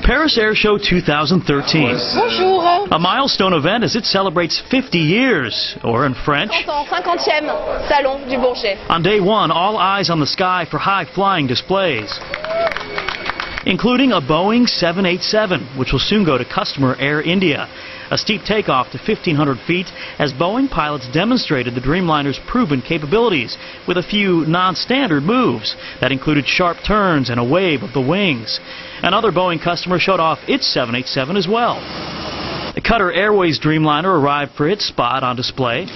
Paris Air Show 2013. Bonjour. A milestone event as it celebrates 50 years, or in French, 50e Salon du Bourget. On day one, all eyes on the sky for high-flying displays, including a Boeing 787, which will soon go to customer Air India. A steep takeoff to 1,500 feet as Boeing pilots demonstrated the Dreamliner's proven capabilities with a few non-standard moves that included sharp turns and a wave of the wings. Another Boeing customer showed off its 787 as well. The Qatar Airways Dreamliner arrived for its spot on display.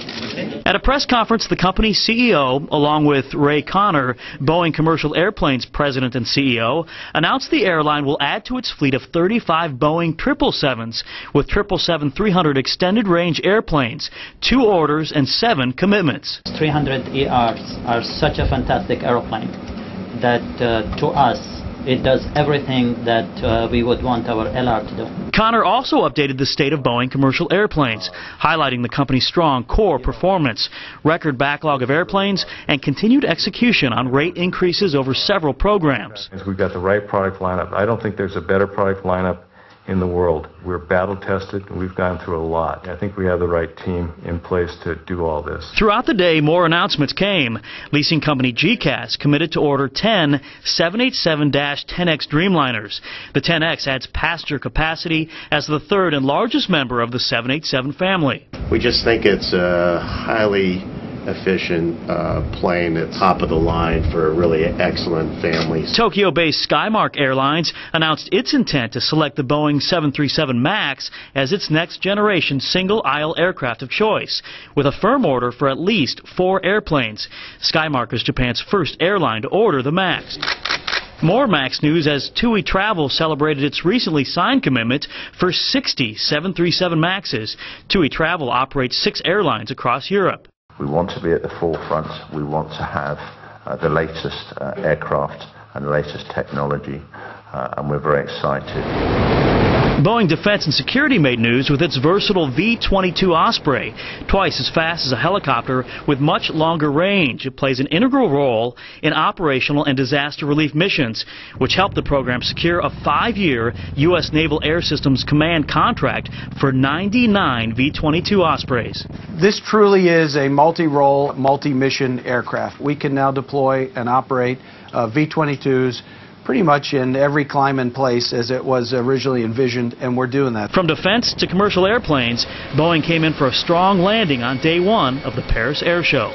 At a press conference, the company's CEO, along with Ray Connor, Boeing Commercial Airplanes president and CEO, announced the airline will add to its fleet of 35 Boeing 777s with 777-300 extended-range airplanes, 2 orders and 7 commitments. 300ERs are such a fantastic airplane that, to us, it does everything that we would want our LR to do. Connor also updated the state of Boeing commercial airplanes, highlighting the company's strong core performance, record backlog of airplanes, and continued execution on rate increases over several programs. We've got the right product lineup. I don't think there's a better product lineup in the world. We're battle tested and we've gone through a lot. I think we have the right team in place to do all this. Throughout the day, more announcements came. Leasing company GECAS committed to order 10 787-10X Dreamliners. The 10X adds passenger capacity as the third and largest member of the 787 family. We just think it's a highly efficient plane at top of the line for really excellent families. Tokyo-based Skymark Airlines announced its intent to select the Boeing 737 MAX as its next-generation single-aisle aircraft of choice, with a firm order for at least 4 airplanes. Skymark is Japan's first airline to order the MAX. More MAX news as TUI Travel celebrated its recently signed commitment for 60 737 MAXes. TUI Travel operates 6 airlines across Europe. We want to be at the forefront. We want to have the latest aircraft and the latest technology, and we're very excited. Boeing Defense and Security made news with its versatile V-22 Osprey. Twice as fast as a helicopter with much longer range, it plays an integral role in operational and disaster relief missions, which helped the program secure a 5-year U.S. Naval Air Systems Command contract for 99 V-22 Ospreys. This truly is a multi-role, multi-mission aircraft. We can now deploy and operate V-22s pretty much in every climate and place as it was originally envisioned, and we're doing that. From defense to commercial airplanes, Boeing came in for a strong landing on day one of the Paris Air Show.